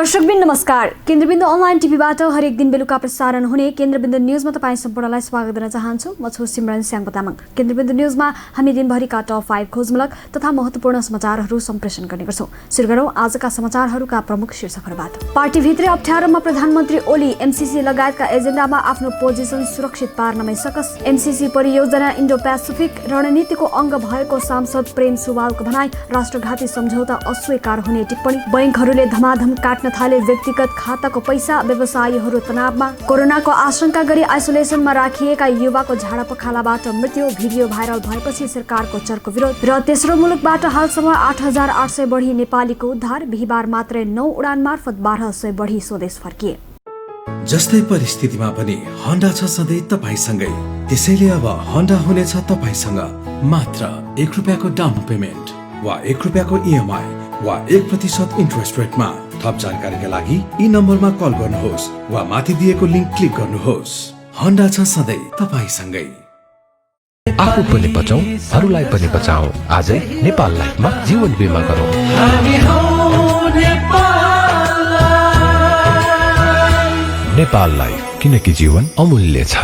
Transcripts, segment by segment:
दर्शकबिन नमस्कार। केन्द्रबिन्दु अनलाइन टिभीबाट हरेक दिन बेलुका प्रसारण हुने केन्द्रबिन्दु न्यूजमा तपाईँ सम्पूर्णलाई स्वागत गर्न चाहन्छु। म छु सिमरन स्याङ्पो तामाङ। केन्द्रबिन्दु न्यूजमा हामी दिनभरिका टप 5 खोजमूलक तथा महत्त्वपूर्ण समाचारहरू सम्प्रेषण गर्ने गर्छौँ। सुरु गरौँ आजका समाचारहरूका प्रमुख शीर्षकहरूबाट। पार्टीभित्रै अप्ठ्यारोमा प्रधानमन्त्री ओली एमसीसी लगायतका एजेन्डामा आफ्नो पोजिसन सुरक्षित पार्नमै सकस। एमसीसी परियोजना इन्डो पेसिफिक रणनीतिको अङ्ग भएको सांसद प्रेम सुवालको भनाई। राष्ट्रघाती सम्झौता अस्वीकार हुने टिप्पणी। बैंकहरूले धमाधम काट्न थाले व्यक्तिगत खाताको पैसा। व्यवसायीहरू तनावमा। कोरोनाको आशंका गरी आइसोलेसनमा राखिएका युवाको झाडा पखालाबाट मृत्यु। भिडियो भाइरल भएपछि सरकारको चर्को विरोध। र तेस्रो मुलुकबाट हालसम्म 8800 बढी नेपालीको उद्धार। बिहिबार मात्रै 9 उडान मार्फत 1200 बढी स्वदेश फर्किए। जस्तै परिस्थितिमा पनि होन्डा छ सधैँ तपाईसँगै। त्यसैले अब होन्डा हुनेछ तपाईसँग मात्र 1 रुपियाँको डाउन पेमेन्ट वा 1 रुपियाँको इएमआई वा 1% इन्ट्रेस्ट रेटमा। थप जानकारीका लागि यी नम्बरमा कल गर्नुहोस् वा माथि दिएको लिङ्क क्लिक गर्नुहोस्। होन्डा छ सधैँ तपाईसँगै। आफू पनि बचाऊ, अरूलाई पनि बचाऊ। आजै नेपाल लाइफमा जीवन बिमा गरौँ। नेपाल लाइफ, किनकि जीवन अमूल्य छ।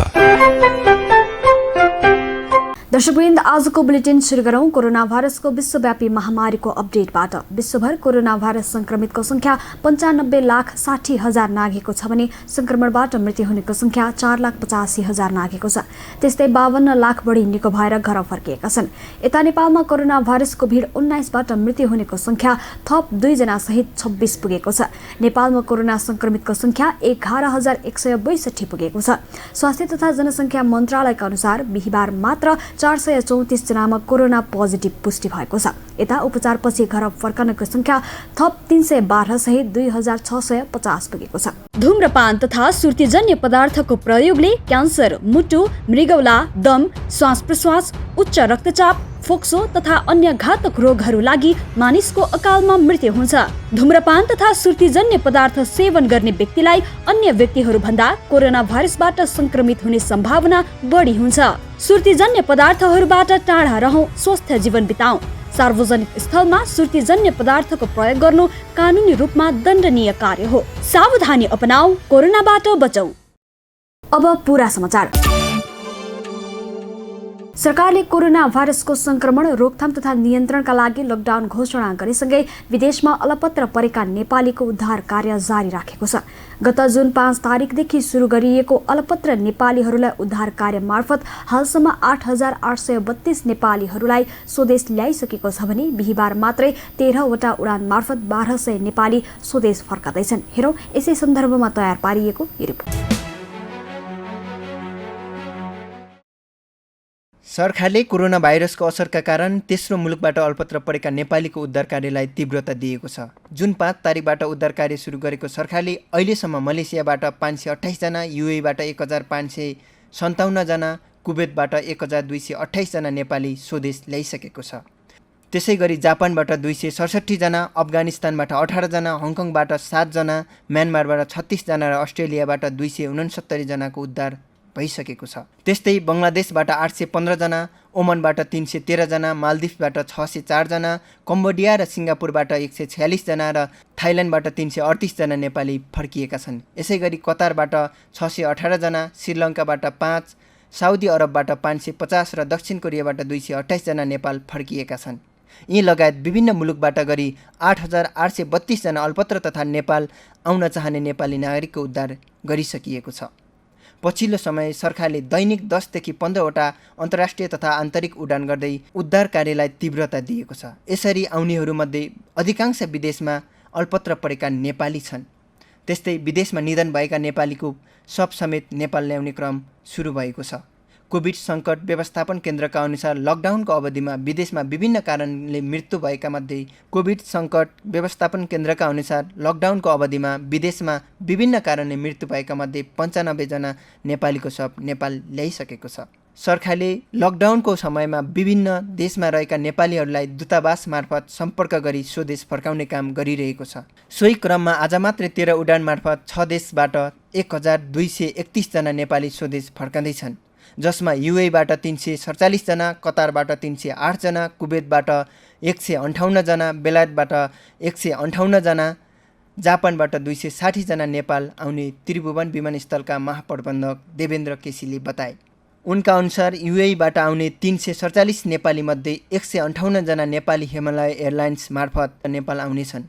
दर्शकवृन्द, आजको बुलेटिन सुरु गरौँ कोरोना भाइरसको विश्वव्यापी महामारीको अपडेटबाट। विश्वभर कोरोना भाइरस संक्रमितको संख्या 95,60,000 नाघेको छ भने संक्रमणबाट मृत्यु हुनेको संख्या 4,85,000 नाघेको छ। त्यस्तै 52 लाख बढी निको भएर घर फर्किएका छन्। यता नेपालमा कोरोना भाइरसको भिड 19बाट मृत्यु हुनेको संख्या थप 2 जना सहित 26 पुगेको छ। नेपालमा कोरोना संक्रमितको संख्या 11,162 पुगेको छ। स्वास्थ्य तथा जनसङ्ख्या मन्त्रालयका अनुसार बिहिबार मात्र 434 जनामा कोरोना पोजिटिभ पुष्टि भएको छ। यता उपचारपछि घर फर्कनको संख्या थप 312 सहित 2650 पुगेको छ। धूम्रपान तथा सुर्तीजन्य पदार्थको प्रयोगले क्यान्सर, मुटु, मृगौला, दम, श्वास प्रश्वास, उच्च रक्तचाप, फोक्सो तथा अन्य घातक रोगहरू लागि मानिसको अकालमा मृत्यु हुन्छ। धूम्रपान तथा सुर्तीजन्य पदार्थ सेवन गर्ने व्यक्तिलाई अन्य व्यक्तिहरू भन्दा कोरोना भाइरसबाट संक्रमित हुने सम्भावना बढी हुन्छ। सुर्तीजन्य पदार्थहरूबाट टाढा रहौं, स्वस्थ जीवन बिताउँ। सार्वजनिक स्थलमा सुर्तीजन्य पदार्थको प्रयोग गर्नु कानुनी रूपमा दण्डनीय कार्य हो। सावधानी अपनाऊ, कोरोनाबाट बचौं। अब पूरा समाचार। सरकारले कोरोना भाइरसको संक्रमण रोकथाम तथा नियन्त्रणका लागि लकडाउन घोषणा गरेसँगै विदेशमा अलपत्र परेका नेपालीको उद्धार कार्य जारी राखेको छ। गत जुन 5 तारिकदेखि सुरु गरिएको अलपत्र नेपालीहरूलाई उद्धार कार्य मार्फत हालसम्म 8832 नेपालीहरूलाई स्वदेश ल्याइसकेको छ भने बिहिबार मात्रै 13 वटा उडान मार्फत 1200 नेपाली स्वदेश फर्कदैछन्। हेरौँ यसै सन्दर्भमा तयार पारिएको यो रिपोर्ट। सरकारले कोरोना भाइरसको असरका कारण तेस्रो मुलुकबाट अल्पत्र परेका नेपालीको उद्धार कार्यलाई तीव्रता दिएको छ। जुन 5 तारिकबाट उद्धार कार्य सुरु गरेको सरकारले अहिलेसम्म मलेसियाबाट 528 जना, युएबाट 1557 जना, कुवेतबाट 1228 जना नेपाली स्वदेश ल्याइसकेको छ। त्यसै गरी जापानबाट 267 जना, अफगानिस्तानबाट 18 जना, हङकङबाट 7 जना, म्यानमारबाट 36 जना र अस्ट्रेलियाबाट 269 जनाको उद्धार भइसकेको छ। त्यस्तै बङ्गलादेशबाट 815 जना, ओमनबाट 313 जना, मालदिभ्सबाट 604 जना, कम्बोडिया र सिङ्गापुरबाट 146 जना र थाइल्यान्डबाट 338 जना नेपाली फर्किएका छन्। यसै गरी कतारबाट 618 जना, श्रीलङ्काबाट 5, साउदी अरबबाट 550 र दक्षिण कोरियाबाट 228 जना नेपाल फर्किएका छन्। यी लगायत विभिन्न मुलुकबाट गरी 8832 जना अल्पत्र तथा नेपाल आउन चाहने नेपाली नागरिकको उद्धार गरिसकिएको छ। पछिल्लो समय सरकारले दैनिक 10 देखि 15 वटा अन्तर्राष्ट्रिय तथा आन्तरिक उडान गर्दै उद्धार कार्यलाई तीव्रता दिएको छ। यसरी आउनेहरूमध्ये अधिकांश विदेशमा अल्पत्र परेका नेपाली छन्। त्यस्तै विदेशमा निधन भएका नेपालीको शव समेत नेपाल ल्याउने क्रम सुरु भएको छ। कोभिड सङ्कट व्यवस्थापन केन्द्रका अनुसार लकडाउनको अवधिमा विदेशमा विभिन्न कारणले मृत्यु भएका मध्ये कोभिड सङ्कट व्यवस्थापन केन्द्रका अनुसार लकडाउनको अवधिमा विदेशमा विभिन्न कारणले मृत्यु भएका मध्ये 95 जना नेपालीको शव नेपाल ल्याइसकेको छ। सरकारले लकडाउनको समयमा विभिन्न देशमा रहेका नेपालीहरूलाई दूतावास मार्फत सम्पर्क गरी स्वदेश फर्काउने काम गरिरहेको छ। सोही क्रममा आज मात्रै 13 उडान मार्फत 6 देशबाट 1231 जना नेपाली स्वदेश फर्कँदैछन्। जसमा युएबाट 347 जना, कतारबाट 308 जना, कुवेतबाट 158 जना, बेलायतबाट 158 जना, जापानबाट 260 जना नेपाल आउने त्रिभुवन विमानस्थलका महाप्रबन्धक देवेन्द्र केसीले बताए। उनका अनुसार युएईबाट आउने 347 नेपाली मध्ये 158 जना नेपाली हिमालय एयरलाइन्स मार्फत नेपाल आउनेछन्।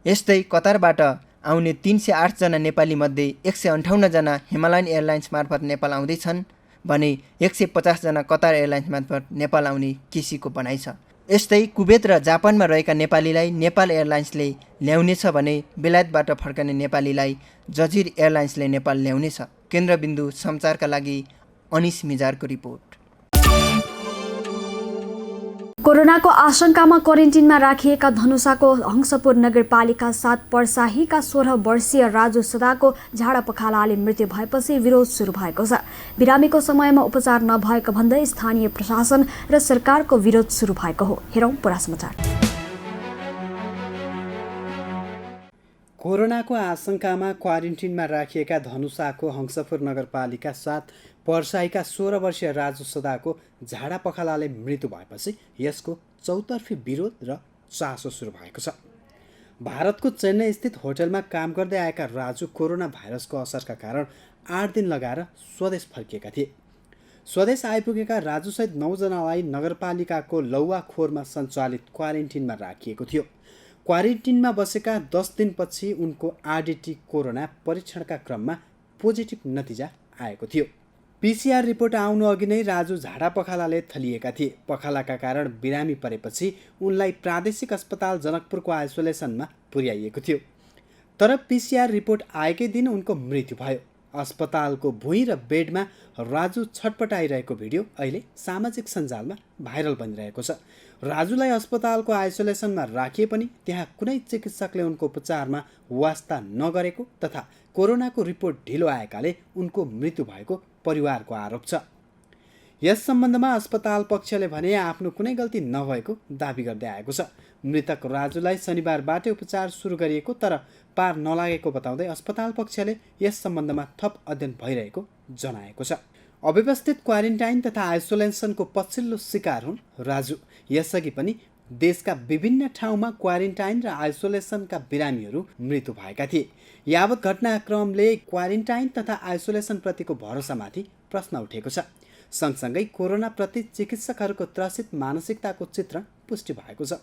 यस्तै कतारबाट आउने 308 जना नेपाली मध्ये 158 जना हिमालयन एयरलाइन्स मार्फत नेपाल आउँदैछन् भने 150 जना कतार एयरलाइन्स मार्फत नेपाल आउने केसीको भनाइ छ। यस्तै कुवेत र जापानमा रहेका नेपालीलाई नेपाल एयरलाइन्सले ल्याउनेछ भने बेलायतबाट फर्कने नेपालीलाई जजिर एयरलाइन्सले नेपाल ल्याउनेछ। केन्द्रबिन्दु समाचारका लागि अनिस मिजारको रिपोर्ट। कोरोनाको आशंकामा क्वारेन्टिनमा राखिएका धनुषाको हंसपुर नगरपालिका 7 पर्साहीका 16 वर्षीय राजु सदाको झाडा पखालाले मृत्यु भएपछि विरोध सुरु भएको छ। बिरामीको समयमा उपचार नभएको भन्दै स्थानीय प्रशासन र सरकारको विरोध सुरु भएको हो। हेरौं पुरा समाचार। कोरोनाको आशंकामा क्वारेन्टिनमा राखिएका धनुषाको हंसपुर नगरपालिका 7 पर्साहीका 16 वर्षीय राजु सदाको झाडा पखालाले मृत्यु भएपछि यसको चौतर्फी विरोध र चासो सुरु भएको छ। भारतको चेन्नई स्थित होटलमा काम गर्दै आएका राजु कोरोना भाइरसको असरका कारण 8 दिन लगाएर स्वदेश फर्किएका थिए। स्वदेश आइपुगेका राजुसहित 9 जनालाई नगरपालिकाको लौवाखोरमा सञ्चालित क्वारेन्टिनमा राखिएको थियो। क्वारेन्टिनमा बसेका 10 दिनपछि उनको आरडिटी कोरोना परीक्षणका क्रममा पोजिटिभ नतिजा आएको थियो। पीसीआर रिपोर्ट आउनु अघि नै राजु झाडा पखालाले थलिएका थिए। पखालाका कारण बिरामी परेपछि उनलाई प्रादेशिक अस्पताल जनकपुरको आइसोलेसनमा पुर्याइएको थियो। तर पीसीआर रिपोर्ट आएकै दिन उनको मृत्यु भयो। अस्पतालको भुइँ र बेडमा राजु छटपटाइरहेको भिडियो अहिले सामाजिक सञ्जालमा भाइरल बनिरहेको छ। राजुलाई अस्पतालको आइसोलेसनमा राखिए पनि त्यहाँ कुनै चिकित्सकले उनको उपचारमा वास्ता नगरेको तथा कोरोनाको रिपोर्ट ढिलो आएकाले उनको मृत्यु भएको परिवारको आरोप छ। यस सम्बन्धमा अस्पताल पक्षले भने आफ्नो कुनै गल्ती नभएको दाबी गर्दै आएको छ। मृतक राजुलाई शनिबारबाटै उपचार सुरु गरिएको तर पार नलागेको बताउँदै अस्पताल पक्षले यस सम्बन्धमा थप अध्ययन भइरहेको जनाएको छ। अव्यवस्थित क्वारेन्टाइन तथा आइसोलेसनको पछिल्लो शिकार हुन् राजु। यसअघि पनि देशका विभिन्न ठाउँमा क्वारेन्टाइन र आइसोलेसनका बिरामीहरू मृत्यु भएका थिए। यावत घटनाक्रमले क्वारेन्टाइन तथा आइसोलेसनप्रतिको भरोसामाथि प्रश्न उठेको छ। सँगसँगै कोरोनाप्रति चिकित्सकहरूको त्रसित मानसिकताको चित्रण पुष्टि भएको छ।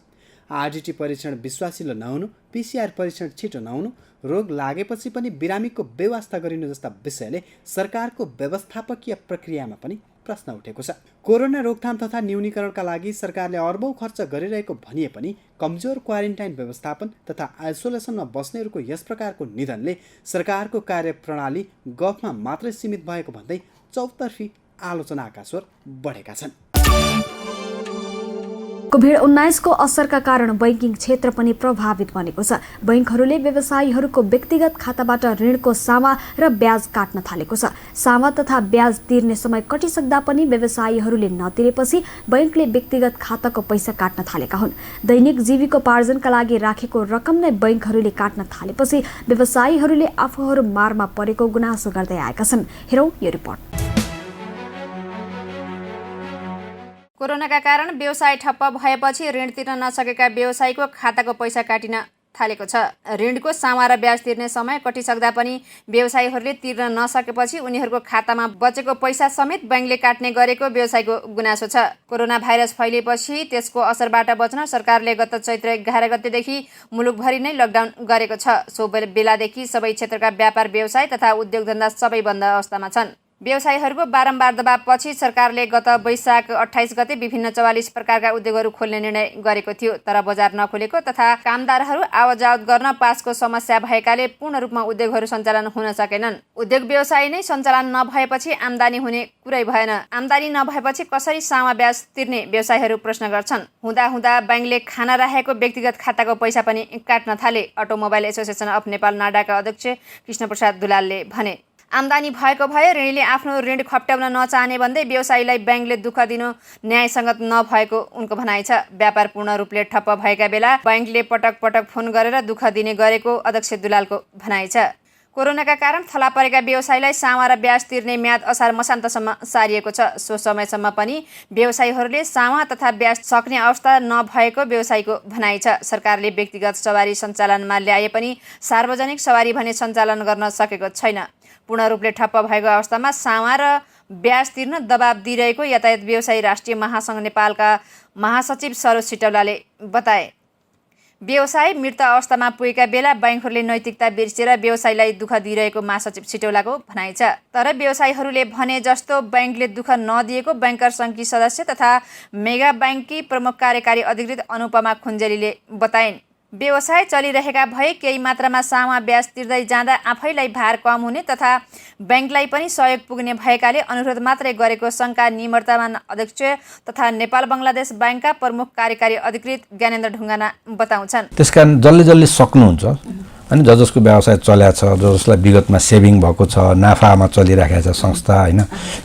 आरडिटी परीक्षण विश्वासिलो नहुनु, पीसीआर परीक्षण छिटो नहुनु, रोग लागेपछि पनि बिरामीको बेवास्ता गरिनु जस्ता विषयले सरकारको व्यवस्थापकीय प्रक्रियामा पनि प्रश्न उठेको छ। कोरोना रोकथाम तथा न्यूनीकरणका लागि सरकारले अर्बौं खर्च गरिरहेको भनिए पनि कमजोर क्वारेन्टाइन व्यवस्थापन तथा आइसोलेसनमा बस्नेहरूको यस प्रकारको निधनले सरकारको कार्यप्रणाली गफमा मात्रै सीमित भएको भन्दै चौतर्फी आलोचनाका स्वर बढेका छन्। कोभिड-19 को असरका कारण बैंकिङ क्षेत्र पनि प्रभावित बनेको छ। बैंकहरूले व्यवसायीहरूको व्यक्तिगत खाताबाट ऋणको सामा र ब्याज काट्न थालेको छ। सामा तथा ब्याज तिर्ने समय कटिसक्दा पनि व्यवसायीहरूले नतिरेपछि बैंकले व्यक्तिगत खाताको पैसा काट्न थालेका हुन्। दैनिक जीविकोपार्जनका लागि राखेको रकम नै बैंकहरूले काट्न थालेपछि व्यवसायीहरूले आफूहरू मारमा परेको गुनासो गर्दै आएका छन्। हेरौं यो रिपोर्ट। कोरोनाका कारण व्यवसाय ठप्प भएपछि ऋण तिर्न नसकेका व्यवसायीको खाताको पैसा काटिन थालेको छ। ऋणको सामा र ब्याज तिर्ने समय कटिसक्दा पनि व्यवसायीहरूले तिर्न नसकेपछि उनीहरूको खातामा बचेको पैसा समेत बैंकले काट्ने गरेको व्यवसायीको गुनासो छ। कोरोना भाइरस फैलिएपछि त्यसको असरबाट बच्न सरकारले गत चैत्र 11 गतेदेखि मुलुकभरि नै लकडाउन गरेको छ। सो बेलादेखि सबै क्षेत्रका व्यापार व्यवसाय तथा उद्योग धन्दा सबै बन्द अवस्थामा छन्। व्यवसायीहरूको बारम्बार दबावपछि सरकारले गत वैशाख 28 गते विभिन्न 44 प्रकारका उद्योगहरू खोल्ने निर्णय गरेको थियो। तर बजार नखोलेको तथा कामदारहरू आवतजावत गर्न पासको समस्या भएकाले पूर्ण रूपमा उद्योगहरू सञ्चालन हुन सकेनन्। उद्योग व्यवसाय नै सञ्चालन नभएपछि आम्दानी हुने कुरै भएन। आम्दानी नभएपछि कसरी सामा ब्याज तिर्ने व्यवसायीहरू प्रश्न गर्छन्। हुँदा बैंकले खाना राखेको व्यक्तिगत खाताको पैसा पनि काट्न थाले। अटोमोबाइल एसोसिएसन अफ नेपाल नाडाका अध्यक्ष कृष्णप्रसाद दुलालले भने, आम्दानी भएको भए ऋणीले आफ्नो ऋण खप्ट्याउन नचाहने भन्दै व्यवसायीलाई बैंकले दुःख दिनु न्यायसङ्गत नभएको उनको भनाइ छ। व्यापार पूर्ण रूपले ठप्प भएका बेला बैंकले पटक पटक फोन गरेर दुःख दिने गरेको अध्यक्ष दुलालको भनाइ छ। कोरोनाका कारण थला परेका व्यवसायीलाई सामा र ब्याज तिर्ने म्याद असार मसान्तसम्म सारिएको छ। सो समयसम्म पनि व्यवसायीहरूले सामा तथा ब्याज सक्ने अवस्था नभएको व्यवसायीको भनाइ छ। सरकारले व्यक्तिगत सवारी सञ्चालनमा ल्याए पनि सार्वजनिक सवारी भने सञ्चालन गर्न सकेको छैन। पूर्ण रूपले ठप्प भएको अवस्थामा सामा र ब्याज तिर्न दबाब दिइरहेको यातायात व्यवसायी राष्ट्रिय महासङ्घ नेपालका महासचिव सरोज सिटौलाले बताए। व्यवसाय मृत अवस्थामा पुगेका बेला बैंकहरूले नैतिकता बिर्सेर व्यवसायीलाई दुःख दिइरहेको महासचिव सिटौलाको भनाइ छ। तर व्यवसायीहरूले भने जस्तो बैंकले दुःख नदिएको बैंकर सङ्घकी सदस्य तथा मेगा बैंककी प्रमुख कार्यकारी अधिकृत अनुपमा खुञ्जेलीले बताइन्। व्यवसाय चलिरहेका भए केही मात्रामा सामा ब्याज तिर्दै जाँदा आफैलाई भार कम हुने तथा बैंकलाई पनि सहयोग पुग्ने भएकाले अनुरोध मात्रै गरेको शङ्का निवर्तमान अध्यक्ष तथा नेपाल बङ्गलादेश बैंकका प्रमुख कार्यकारी अधिकृत ज्ञानेन्द्र ढुङ्गाना बताउँछन्। त्यसकारण जसले सक्नुहुन्छ अनि जसको व्यवसाय चल्या छ, जसलाई विगतमा सेभिङ भएको छ, नाफामा चलिराखेको छ संस्था होइन,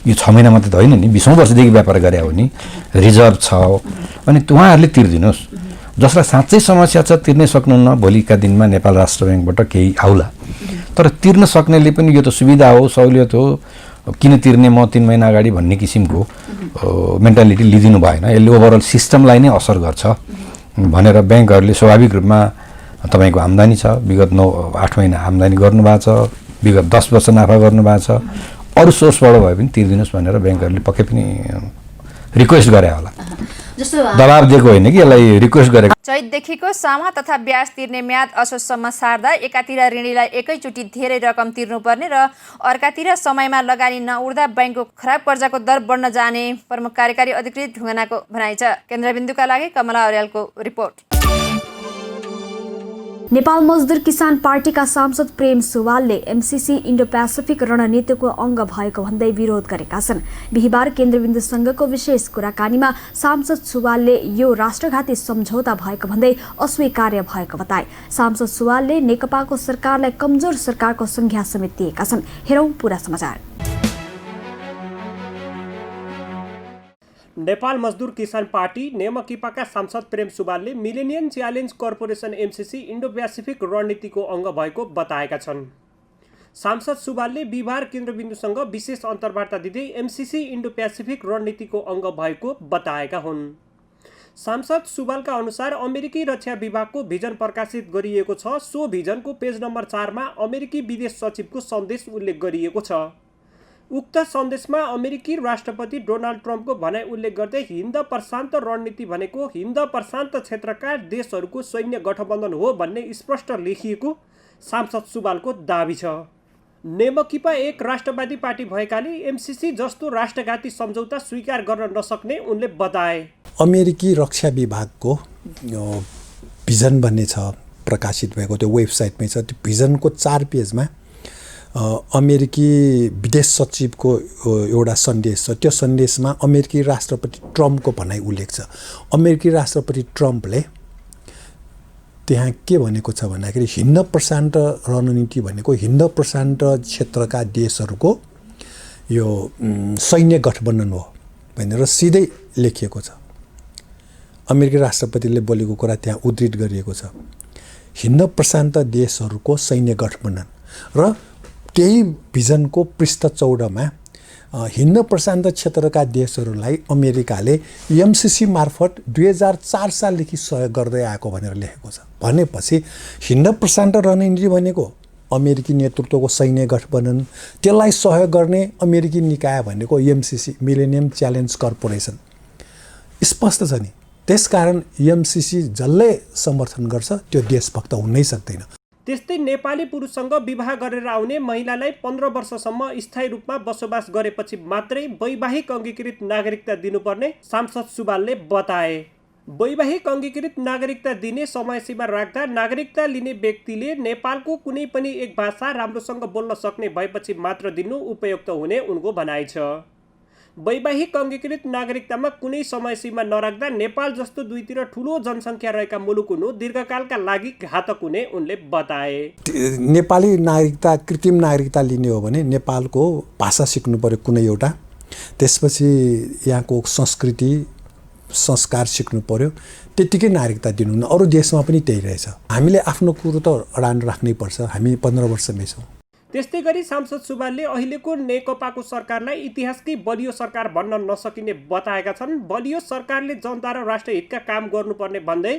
यो 6 महिना मात्रै त होइन नि, 20औं वर्षदेखि व्यापार गरे हो नि, रिजर्भ छ, अनि उहाँहरूले तिर्दिनुहोस्। जसलाई साँच्चै समस्या छ तिर्नै सक्नुहुन्न, भोलिका दिनमा नेपाल राष्ट्र ब्याङ्कबाट केही आउला। तर तिर्न सक्नेले पनि यो त सुविधा हो, सहुलियत हो, किन तिर्ने म 3 महिना अगाडि भन्ने किसिमको मेन्टालिटी लिदिनु भएन। यसले ओभरअल सिस्टमलाई नै असर गर्छ भनेर ब्याङ्कहरूले स्वाभाविक रूपमा तपाईँको आम्दानी छ, विगत 9-8 महिना आम्दानी गर्नुभएको छ, विगत 10 वर्ष नाफा गर्नुभएको छ, अरू सोर्सबाट भए पनि तिर्दिनुहोस् भनेर ब्याङ्कहरूले पक्कै पनि रिक्वेस्ट गरे होला, दबाब दिएको होइन कि यसलाई रिक्वेस्ट गरेको। चैतदेखिको सामा तथा ब्याज तिर्ने म्याद असोजसम्म सार्दा एकातिर ऋणीलाई एकैचोटि धेरै रकम तिर्नुपर्ने र अर्कातिर समयमा लगानी नउर्दा बैंकको खराब कर्जाको दर बढ्न जाने प्रमुख कार्यकारी अधिकृत ढुङ्गानाको भनाइ छ। केन्द्रबिन्दुका लागि कमला अर्यालको रिपोर्ट। नेपाल मजदुर किसान पार्टीका सांसद प्रेम सुवालले एमसीसी इन्डो पेसिफिक रणनीतिको अङ्ग भएको भन्दै विरोध गरेका छन्। बिहिबार केन्द्रबिन्दुसँगको विशेष कुराकानीमा सांसद सुवालले यो राष्ट्रघाती सम्झौता भएको भन्दै अस्वीकार्य भएको बताए। सांसद सुवालले नेकपाको सरकारलाई कमजोर सरकारको संज्ञा समेत दिएका छन्। हेरौं पूरा समाचार। नेपाल मजदुर किसान पार्टी नेमकिपाका सांसद प्रेम सुवालले millennium challenge corporation MCC Indo Pacific रणनीतिको अङ्ग भएको बताएका छन्। सांसद सुवालले बिहिबार केन्द्रबिन्दुसँग विशेष अन्तर्वार्ता दिँदै एमसीसी इन्डो पेसिफिक रणनीतिको अङ्ग भएको बताएका हुन्। सांसद सुवालका अनुसार अमेरिकी रक्षा विभागको भिजन प्रकाशित गरिएको छ। सो भिजनको पेज नम्बर 4 मा अमेरिकी विदेश सचिवको सन्देश उल्लेख गरिएको छ। उक्त सन्देशमा अमेरिकी राष्ट्रपति डोनाल्ड ट्रम्पको भनाइ उल्लेख गर्दै हिन्द प्रशान्त रणनीति भनेको हिन्द प्रशान्त क्षेत्रका देशहरूको सैन्य गठबन्धन हो भन्ने स्पष्ट लेखिएको सांसद सुवालको दाबी छ। नेमकिपा एक राष्ट्रवादी पार्टी भएकाले एमसीसी जस्तो राष्ट्रघाती सम्झौता स्वीकार गर्न नसक्ने उनले बताए। अमेरिकी रक्षा विभागको भिजन भन्ने छ प्रकाशित भएको, त्यो वेबसाइटमै छ। त्यो भिजनको 4 पेजमा अमेरिकी विदेश सचिवको एउटा सन्देश छ। त्यो सन्देशमा अमेरिकी राष्ट्रपति ट्रम्पको भनाइ उल्लेख छ। अमेरिकी राष्ट्रपति ट्रम्पले त्यहाँ के भनेको छ भन्दाखेरि हिन्द प्रशान्त रणनीति भनेको हिन्द प्रशान्त क्षेत्रका देशहरूको यो सैन्य गठबन्धन हो भनेर सिधै लेखिएको छ। अमेरिकी राष्ट्रपतिले बोलेको कुरा त्यहाँ उद्धृत गरिएको छ, हिन्द प्रशान्त देशहरूको सैन्य गठबन्धन। र त्यही भिजनको पृष्ठ 14 मा हिन्द प्रशान्त क्षेत्रका देशहरूलाई अमेरिकाले एमसीसी मार्फत 2004 सालदेखि सहयोग गर्दै आएको भनेर लेखेको छ। भनेपछि हिन्द प्रशान्त रणनीति भनेको अमेरिकी नेतृत्वको सैन्य गठबन्धन, त्यसलाई सहयोग गर्ने अमेरिकी निकाय भनेको एमसीसी मिलेनियम च्यालेन्ज कर्पोरेसन स्पष्ट छ नि। त्यसकारण एमसीसी जसले समर्थन गर्छ त्यो देशभक्त हुनै सक्दैन। त्यस्तै नेपाली पुरुषसँग विवाह गरेर आउने महिलालाई 15 वर्षसम्म स्थायी रूपमा बसोबास गरेपछि मात्रै वैवाहिक अङ्गीकृत नागरिकता दिनुपर्ने सांसद सुवालले बताए। वैवाहिक अङ्गीकृत नागरिकता दिने समयसीमा राख्दा नागरिकता लिने व्यक्तिले नेपालको कुनै पनि एक भाषा राम्रोसँग बोल्न सक्ने भएपछि मात्र दिनु उपयुक्त हुने उनको भनाइ छ। वैवाहिक अङ्गीकृत नागरिकतामा कुनै समयसीमा नराख्दा नेपाल जस्तो दुईतिर ठुलो जनसङ्ख्या रहेका मुलुक हुनु दीर्घकालका लागि घातक हुने उनले बताए। नेपाली नागरिकता कृत्रिम नागरिकता लिने हो भने नेपालको भाषा सिक्नु पर्यो कुनै एउटा, त्यसपछि यहाँको संस्कृति संस्कार सिक्नु पर्यो, त्यतिकै नागरिकता दिनु न। अरू देशमा पनि त्यही रहेछ। हामीले आफ्नो कुरो त अडान राख्नै पर्छ। हामी 15 वर्षमै छौँ। त्यस्तै गरी सांसद सुवालले अहिलेको नेकपाको सरकारलाई इतिहासकै बलियो सरकार भन्न नसकिने बताएका छन्। बलियो सरकारले जनता र राष्ट्रहितका काम गर्नुपर्ने भन्दै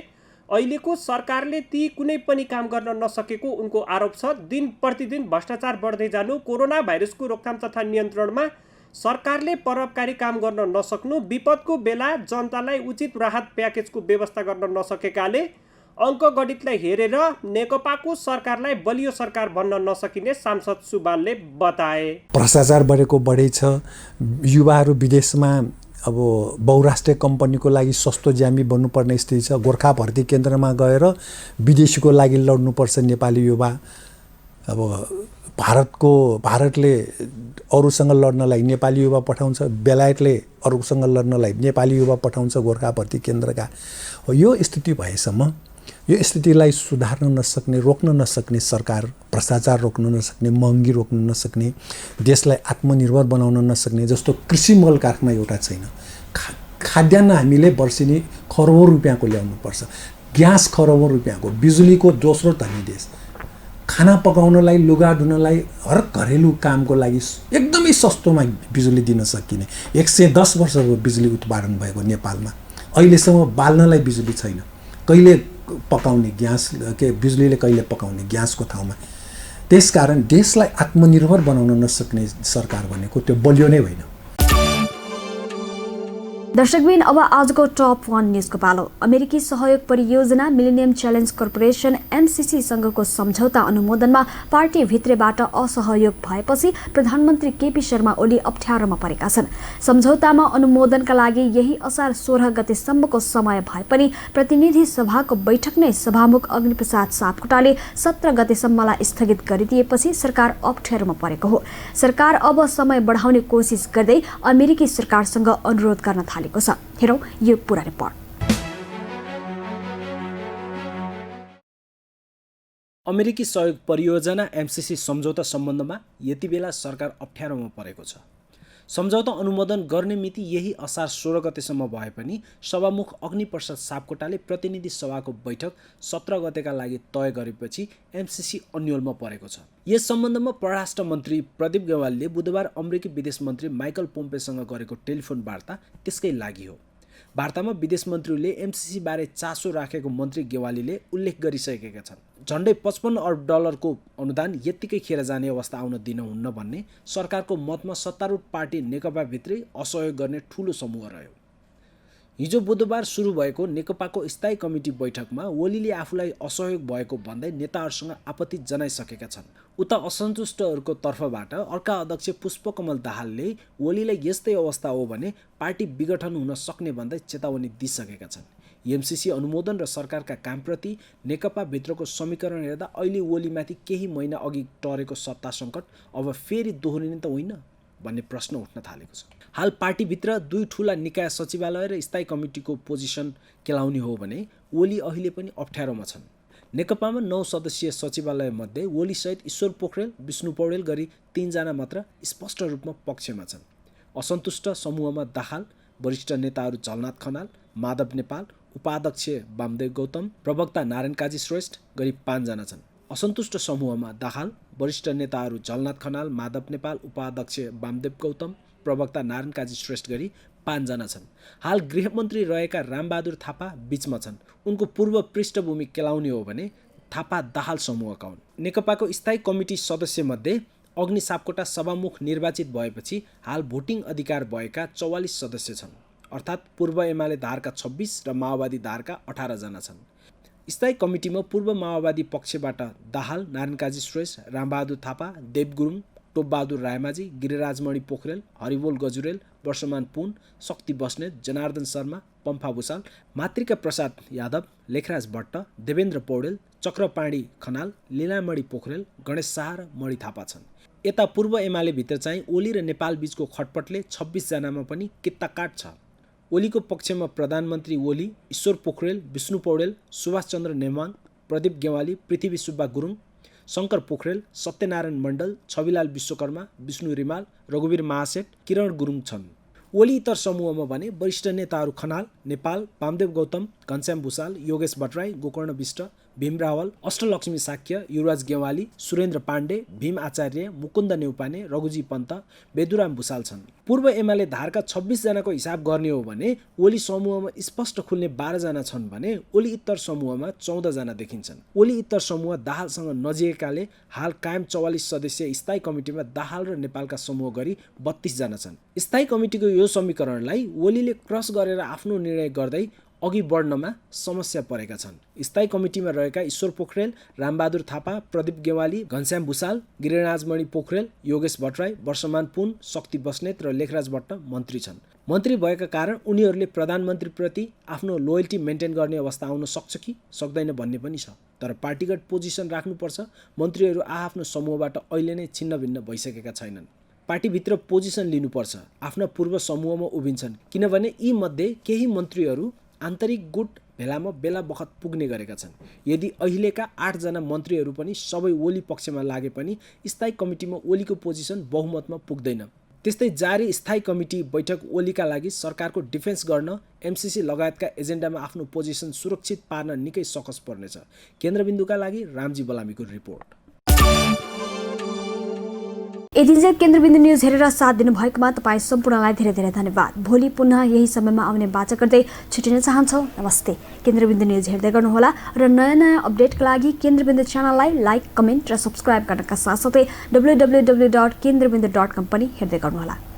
अहिलेको सरकारले ती कुनै पनि काम गर्न नसकेको उनको आरोप छ। दिन प्रतिदिन भ्रष्टाचार बढ्दै जानु, कोरोना भाइरसको रोकथाम तथा नियन्त्रणमा सरकारले प्रभावकारी काम गर्न नसक्नु, विपदको बेला जनतालाई उचित राहत प्याकेजको व्यवस्था गर्न नसकेकाले अङ्कगणितलाई हेरेर नेकपाको सरकारलाई बलियो सरकार भन्न नसकिने सांसद सुवालले बताए। भ्रष्टाचार बढेको बढै छ। युवाहरू विदेशमा अब बहुराष्ट्रिय कम्पनीको लागि सस्तो ज्यामी बन्नुपर्ने स्थिति छ। गोर्खा भर्ती केन्द्रमा गएर विदेशीको लागि लड्नुपर्छ नेपाली युवा। अब भारतले अरूसँग लड्नलाई नेपाली युवा पठाउँछ, बेलायतले अरूसँग लड्नलाई नेपाली युवा पठाउँछ गोर्खा भर्ती केन्द्रका। यो स्थिति भएसम्म यो स्थितिलाई सुधार्न नसक्ने, रोक्न नसक्ने सरकार, भ्रष्टाचार रोक्न नसक्ने, महँगी रोक्न नसक्ने, देशलाई आत्मनिर्भर बनाउन नसक्ने, जस्तो कृषि मल कारखाना एउटा छैन। खाद्यान्न हामीले वर्षेनी खरबौँ रुपियाँको ल्याउनुपर्छ, ग्यास खरबौँ रुपियाँको, बिजुलीको दोस्रो धनी देश, खाना पकाउनलाई, लुगा धुनलाई, हर घरेलु कामको लागि एकदमै सस्तोमा बिजुली दिन सकिने 110 वर्षको बिजुली उत्पादन भएको नेपालमा अहिलेसम्म बाल्नलाई बिजुली छैन। कहिले पकाउने ग्यास बिजुलीले कहिले पकाउने ग्यासको ठाउँमा। त्यसकारण देशलाई आत्मनिर्भर बनाउन नसक्ने सरकार भनेको त्यो बलियो नै होइन। दर्शकबिन अब आजको टप 1 न्युजको पालो। अमेरिकी सहयोग परियोजना मिलेनियम च्यालेन्ज कर्पोरेसन MCC सँगको सम्झौता अनुमोदनमा पार्टी भित्रबाट असहयोग भएपछि प्रधानमन्त्री केपी शर्मा ओली अप्ठ्यारोमा परेका छन्। सम्झौतामा अनुमोदनका लागि यही असार 16 गतेसम्मको समय भए पनि प्रतिनिधि सभाको बैठक नै सभामुख अग्निप्रसाद सापकोटाले 17 गतेसम्मलाई स्थगित गरिदिएपछि सरकार अप्ठ्यारोमा परेको हो। सरकार अब समय बढाउने कोसिस गर्दै अमेरिकी सरकारसँग अनुरोध गर्न थाले। हेरौं यो पूरा रिपोर्ट। अमेरिकी सहयोग परियोजना MCC सम्झौता सम्बन्धमा यति बेला सरकार अप्ठ्यारोमा परेको छ। सम्झौता अनुमोदन गर्ने मिति यही असार 16 गतेसम्म भए पनि सभामुख अग्निप्रसाद सापकोटाले प्रतिनिधि सभाको बैठक 17 गतेका लागि तय गरेपछि MCC अन्योलमा परेको छ। यस सम्बन्धमा परराष्ट्र मन्त्री प्रदीप गेवालीले बुधबार अमेरिकी विदेश मन्त्री माइकल पोम्पेसँग गरेको टेलिफोन वार्ता त्यसकै लागि हो। वार्तामा विदेश मन्त्रीले MCC बारे चासो राखेको मन्त्री गेवालीले उल्लेख गरिसकेका छन्। झन्डै 55 अर्ब डलरको अनुदान यत्तिकै खेर जाने अवस्था आउन दिनुहुन्न भन्ने सरकारको मतमा सत्तारूढ पार्टी नेकपाभित्रै असहयोग गर्ने ठूलो समूह रह्यो। हिजो बुधबार सुरु भएको नेकपाको स्थायी कमिटी बैठकमा ओलीले आफूलाई असहयोग भएको भन्दै नेताहरूसँग आपत्ति जनाइसकेका छन्। उता असन्तुष्टहरूको तर्फबाट अर्का अध्यक्ष पुष्पकमल दाहालले ओलीलाई यस्तै अवस्था हो भने पार्टी विघटन हुन सक्ने भन्दै चेतावनी दिइसकेका छन्। MCC अनुमोदन र सरकारका कामप्रति नेकपा भित्रको समीकरण हेर्दा अहिले ओलीमाथि केही महिना अघि टरेको सत्ता सङ्कट अब फेरि दोहोरिने त होइन भन्ने प्रश्न उठ्न थालेको छ। हाल पार्टीभित्र दुई ठूला निकाय सचिवालय र स्थायी कमिटीको पोजिसन केलाउने हो भने ओली अहिले पनि अप्ठ्यारोमा छन्। नेकपामा 9 सदस्यीय सचिवालय मध्ये ओलीसहित ईश्वर पोखरेल, विष्णु पौडेल गरी 3 जना मात्र स्पष्ट रूपमा पक्षमा छन्। असन्तुष्ट समूहमा दाहाल, वरिष्ठ नेताहरू झलनाथ खनाल, माधव नेपाल, उपाध्यक्ष वामदेव गौतम, प्रवक्ता नारायण काजी श्रेष्ठ गरी 5 जना छन्। असन्तुष्ट समूहमा दाहाल, वरिष्ठ नेताहरू झलनाथ खनाल, माधव नेपाल, उपाध्यक्ष वामदेव गौतम, प्रवक्ता नारायण काजी श्रेष्ठ गरी 5 जना छन्। हाल गृहमन्त्री रहेका रामबहादुर थापा बीचमा छन्। उनको पूर्व पृष्ठभूमि केलाउने हो भने थापा दाहाल समूहका हुन्। नेकपाको स्थायी कमिटी सदस्यमध्ये अग्नि सापकोटा सभामुख निर्वाचित भएपछि हाल भोटिङ अधिकार भएका 44 सदस्य छन्। अर्थात् पूर्व एमाले धारका 26 र माओवादी धारका 18 जना छन्। स्थायी कमिटीमा पूर्व माओवादी पक्षबाट दाहाल, नारायण काजी श्रेष्ठ, रामबहादुर थापा, देव गुरुङ, टोपबहादुर रायमाझी, गिरिराजमणि पोखरेल, हरिबोल गजुरेल, वर्षमान पुन, शक्ति बस्नेत, जनार्दन शर्मा, पम्फा भूषाल, मातृका प्रसाद यादव, लेखराज भट्ट, देवेन्द्र पौडेल, चक्रपाणी खनाल, लीलामणि पोखरेल, गणेश शाह र मणि थापा छन्। यता पूर्व एमाले भित्र चाहिँ ओली र नेपाल बीचको खटपटले 26 जनामा पनि कित्ताकाट छ। ओलीको पक्षमा प्रधानमन्त्री ओली, ईश्वर पोखरेल, विष्णु पौडेल, सुभाष चन्द्र नेमाङ, प्रदीप गेवाली, पृथ्वी सुब्बा गुरुङ, शङ्कर पोखरेल, सत्यनारायण मण्डल, छविलाल विश्वकर्मा, विष्णु रिमाल, रघुवीर महासेठ, किरण गुरुङ छन्। ओली इतर समूहमा भने वरिष्ठ नेताहरू खनाल, नेपाल, वामदेव गौतम, घनश्याम भूषाल, योगेश भट्टराई, गोकर्ण विष्ट, भीम रावल, अष्टलक्ष्मी साक्य, युवराज गेवाली, सुरेन्द्र पाण्डे, भीम आचार्य, मुकुन्द नेउपाने, रघुजी पन्त, बेदुराम भुसाल छन्। पूर्व एमाले धारका 26 जनाको हिसाब गर्ने हो भने ओली समूहमा स्पष्ट खुल्ने 12 जना छन् भने ओली उत्तर समूहमा 14 जना देखिन्छन्। ओली उत्तर समूह दाहालसँग नजिएकाले हाल कायम 44 सदस्यीय स्थायी कमिटीमा दाहाल र नेपालका समूह गरी 32 जना छन्। स्थायी कमिटीको यो समीकरणलाई ओलीले क्रस गरेर आफ्नो निर्णय गर्दै अघि बढ्नमा समस्या परेका छन्। स्थायी कमिटीमा रहेका ईश्वर पोखरेल, रामबहादुर थापा, प्रदीप गेवाली, घनश्याम भुसाल, गिरिराजमणि पोखरेल, योगेश भट्टराई, वर्षमान पुन, शक्ति बस्नेत र लेखराज भट्ट मन्त्री छन्। मन्त्री भएका कारण उनीहरूले प्रधानमन्त्रीप्रति आफ्नो लोयल्टी मेन्टेन गर्ने अवस्था आउन सक्छ कि सक्दैन भन्ने पनि छ। तर पार्टीगत पोजिसन राख्नुपर्छ। मन्त्रीहरू आआफ्नो समूहबाट अहिले नै छिन्नभिन्न भइसकेका छैनन्। पार्टीभित्र पोजिसन लिनुपर्छ। आफ्ना पूर्व समूहमा उभिन्छन् किनभने यी मध्ये केही मन्त्रीहरू आन्तरिक गुट भेलामा बेला बखत पुग्ने गरेका छन्। यदि अहिलेका 8 जना मन्त्रीहरू पनि सबै ओली पक्षमा लागे पनि स्थायी कमिटीमा ओलीको पोजिसन बहुमतमा पुग्दैन। त्यस्तै जारी स्थायी कमिटी बैठक ओलीका लागि सरकारको डिफेन्स गर्न एमसीसी लगायतका एजेन्डामा आफ्नो पोजिसन सुरक्षित पार्न निकै सकस पर्नेछ। केन्द्रबिन्दुका लागि रामजी बलामीको रिपोर्ट। यतिन्जेल केन्द्रबिन्दु न्युज हेरेर साथ दिनुभएकोमा तपाईँ सम्पूर्णलाई धेरै धेरै धन्यवाद। भोलि पुनः यही समयमा आउने बाचा गर्दै छुटिन चाहन्छौँ। नमस्ते। केन्द्रबिन्दु न्युज हेर्दै गर्नुहोला र नयाँ नयाँ अपडेटका लागि केन्द्रबिन्दु च्यानललाई लाइक, कमेन्ट र सब्सक्राइब गर्नका साथसाथै www.kendrabindu.com पनि हेर्दै गर्नुहोला।